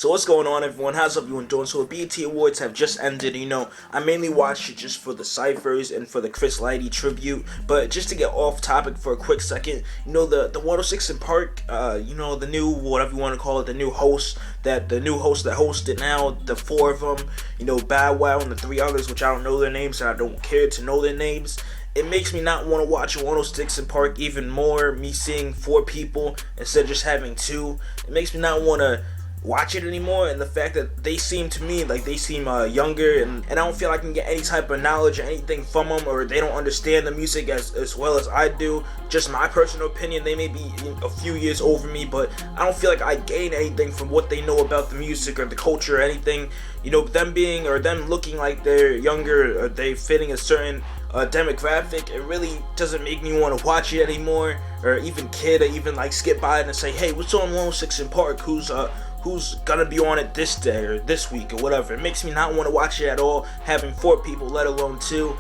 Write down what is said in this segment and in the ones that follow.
So what's going on, everyone? How's everyone doing? So the BET Awards have just ended. I mainly watched it just for the ciphers and for the Chris Lighty tribute. But just to get off topic for a quick second, the 106 in Park, the new, whatever you want to call it, the new host that hosted now, the four of them, Bow Wow and the three others, which I don't know their names and I don't care to know their names. It makes me not want to watch 106 in Park even more. Me seeing four people instead of just having two, it makes me not want to watch it anymore. And the fact that they seem to me like they seem younger, and I don't feel I can get any type of knowledge or anything from them, or they don't understand the music as well as I do. Just my personal opinion, they may be a few years over me, but I don't feel like I gain anything from what they know about the music or the culture or anything. Them looking like they're younger, or they fitting a certain demographic, it really doesn't make me want to watch it anymore, or even kid, or even like skip by it and say, hey, what's on 106 in Park, who's gonna be on it this day or this week or whatever. It makes me not want to watch it at all, having four people, let alone two.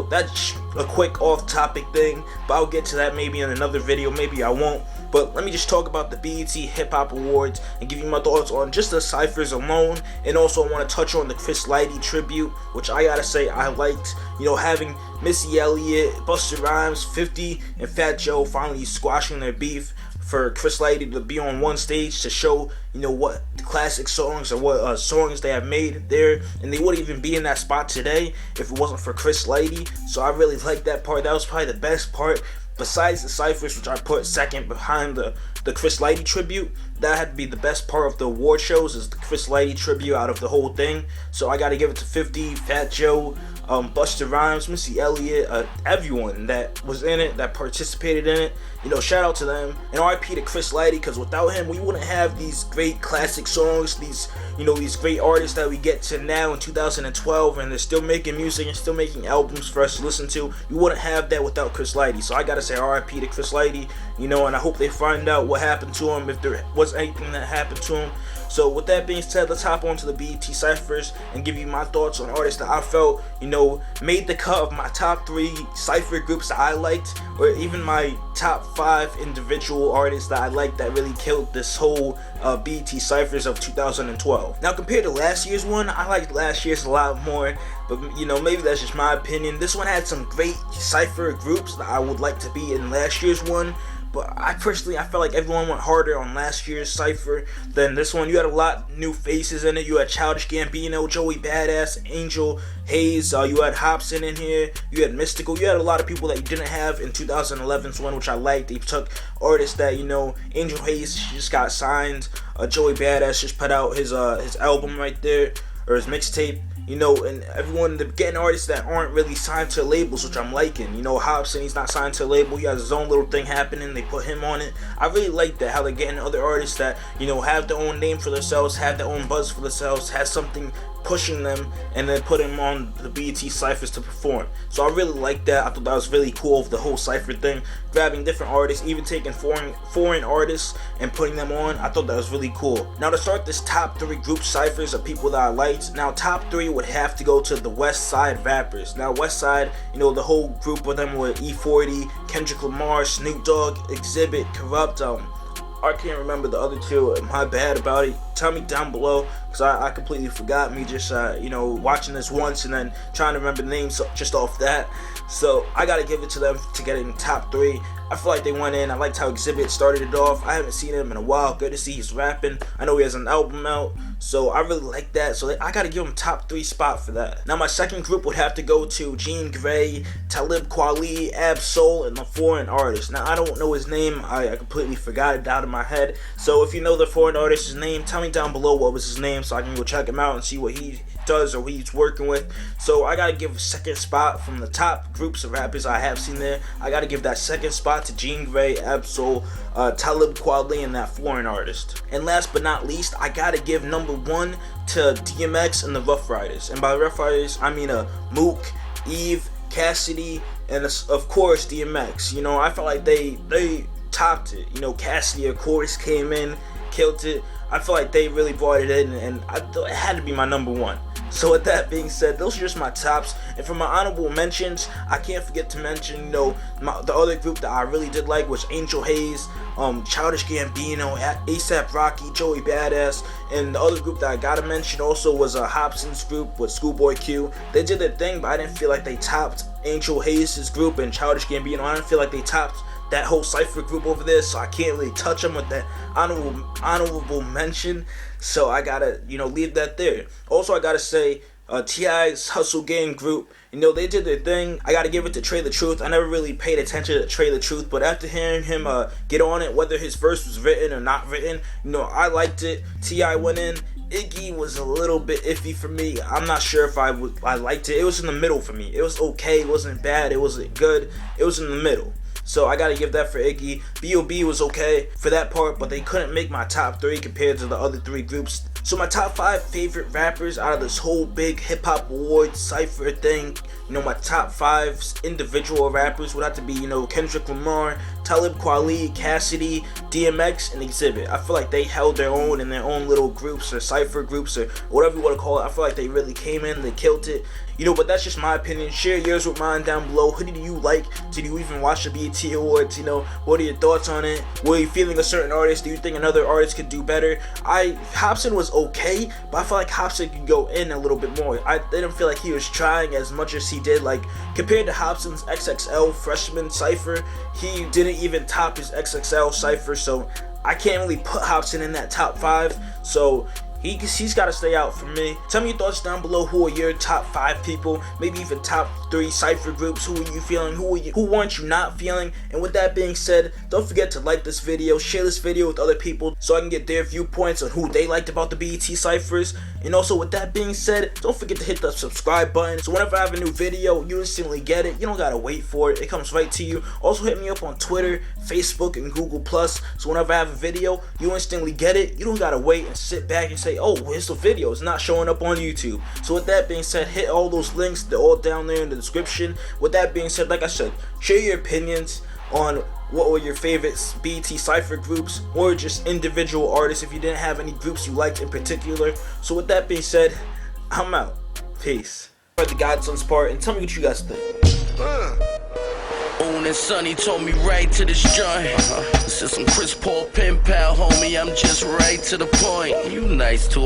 That's a quick off-topic thing, but I'll get to that maybe in another video, maybe I won't. But let me just talk about the BET Hip Hop Awards and give you my thoughts on just the ciphers alone. And also I want to touch on the Chris Lighty tribute, which I gotta say I liked. Having Missy Elliott, Busta Rhymes, 50, and Fat Joe finally squashing their beef, for Chris Lighty to be on one stage to show, what classic songs or what songs they have made there, and they wouldn't even be in that spot today if it wasn't for Chris Lighty. So I really like that part. That was probably the best part. Besides the ciphers, which I put second behind the Chris Lighty tribute, that had to be the best part of the award shows, is the Chris Lighty tribute out of the whole thing. So I gotta give it to 50, Fat Joe, Busta Rhymes, Missy Elliott, everyone that was in it, that participated in it. Shout out to them. And RIP to Chris Lighty, because without him, we wouldn't have these great classic songs, these great artists that we get to now in 2012, and they're still making music and still making albums for us to listen to. You wouldn't have that without Chris Lighty. So I gotta say RIP to Chris Lighty, and I hope they find out what happened to him, if there was anything that happened to him. So with that being said, let's hop on to the BET ciphers and give you my thoughts on artists that I felt, made the cut of my top 3 cypher groups that I liked, or even my top 5 individual artists that I liked that really killed this whole BET ciphers of 2012. Now, compared to last year's one, I liked last year's a lot more, but maybe that's just my opinion. This one had some great cypher groups that I would like to be in last year's one. But I felt like everyone went harder on last year's cypher than this one. You had a lot new faces in it. You had Childish, Gambino, Joey Badass, Angel, Haze. You had Hobson in here. You had Mystical. You had a lot of people that you didn't have in 2011's one, which I liked. They took artists that, Angel Haze just got signed. Joey Badass just put out his album right there, or his mixtape. And everyone, they're getting artists that aren't really signed to labels, which I'm liking. Hobson, he's not signed to a label. He has his own little thing happening. They put him on it. I really like that, how they're getting other artists that, have their own name for themselves, have their own buzz for themselves, has something pushing them, and then put them on the BET ciphers to perform. So I really like that. I thought that was really cool of the whole cypher thing, grabbing different artists, even taking foreign artists and putting them on. I thought that was really cool. Now, to start this top 3 group ciphers of people that I liked, now top 3 would have to go to the West Side rappers. Now, West Side, the whole group of them were E40, Kendrick Lamar, Snoop Dogg, XZIBIT, Corrupt. I can't remember the other two. My bad about it. Tell me down below, because I completely forgot. Me just watching this once and then trying to remember the names just off that. So I gotta give it to them to get in the top 3. I feel like they went in. I liked how XZIBIT started it off. I haven't seen him in a while. Good to see he's rapping. I know he has an album out, so I really like that. So I gotta give him top 3 spot for that. Now, my second group would have to go to Grae, Talib Kweli, Ab-Soul, and the foreign artist. Now, I don't know his name. I completely forgot it out of my head. So if you know the foreign artist's name, tell me down below what was his name so I can go check him out and see what he does or who he's working with. So I gotta give a second spot from the top groups of rappers I have seen there. I gotta give that second spot to Grae, Ab-Soul, Talib Kweli, and that foreign artist. And last but not least, I gotta give number 1 to DMX and the Ruff Ryders. And by Ruff Ryders, I mean Mook, Eve, Cassidy, and of course DMX. I felt like they topped it. Cassidy, of course, came in, killed it. I feel like they really brought it in, and I thought it had to be my number 1. So with that being said, those are just my tops. And for my honorable mentions, I can't forget to mention, the other group that I really did like was Angel Haze, Childish Gambino, ASAP Rocky, Joey Badass, and the other group that I gotta mention also was Hobson's group with Schoolboy Q. They did their thing, but I didn't feel like they topped Angel Haze's group and Childish Gambino. I didn't feel like they topped that whole Cypher group over there, so I can't really touch them with that honorable mention. So I gotta, leave that there. Also, I gotta say, T.I.'s Hustle Gang group, they did their thing. I gotta give it to Trey the Truth. I never really paid attention to Trey the Truth, but after hearing him get on it, whether his verse was written or not written, I liked it. T.I. went in. Iggy was a little bit iffy for me. I'm not sure if I liked it. It was in the middle for me. It was okay. It wasn't bad. It wasn't good. It was in the middle. So I gotta give that for Iggy. B.O.B. was okay for that part, but they couldn't make my top 3 compared to the other 3 groups. So my top 5 favorite rappers out of this whole big hip-hop awards Cypher thing, my top 5 individual rappers would have to be, Kendrick Lamar, Talib Kweli, Cassidy, DMX, and XZIBIT. I feel like they held their own in their own little groups or Cypher groups or whatever you want to call it. I feel like they really came in, they killed it. But that's just my opinion. Share yours with mine down below. Who did you like? Did you even watch the BET Awards? What are your thoughts on it? Were you feeling a certain artist? Do you think another artist could do better? Hobson was okay, but I feel like Hobson could go in a little bit more. I didn't feel like he was trying as much as he did. Like, compared to Hobson's XXL freshman Cypher, he didn't even top his XXL Cypher, so I can't really put Hobson in that top 5. So he's got to stay out for me. Tell me your thoughts down below. Who are your top 5 people? Maybe even top 3 Cypher groups. Who are you feeling? Who weren't you not feeling? And with that being said, don't forget to like this video, share this video with other people so I can get their viewpoints on who they liked about the BET Cyphers. And also, with that being said, don't forget to hit the subscribe button so whenever I have a new video, you instantly get it. You don't gotta wait for it. It comes right to you. Also, hit me up on Twitter, Facebook, and Google+. So whenever I have a video, you instantly get it. You don't gotta wait and sit back and say, oh, where's the video? It's not showing up on YouTube. So with that being said, hit all those links. They're all down there in the description. With that being said, like I said, share your opinions on what were your favorite BET Cypher groups or just individual artists if you didn't have any groups you liked in particular. So with that being said, I'm out. Peace. For the Godson's part, and tell me what you guys think. Owen and Sonny told me right to this joint. This is some Chris Paul pen pal, homie. I'm just right to the point. You nice to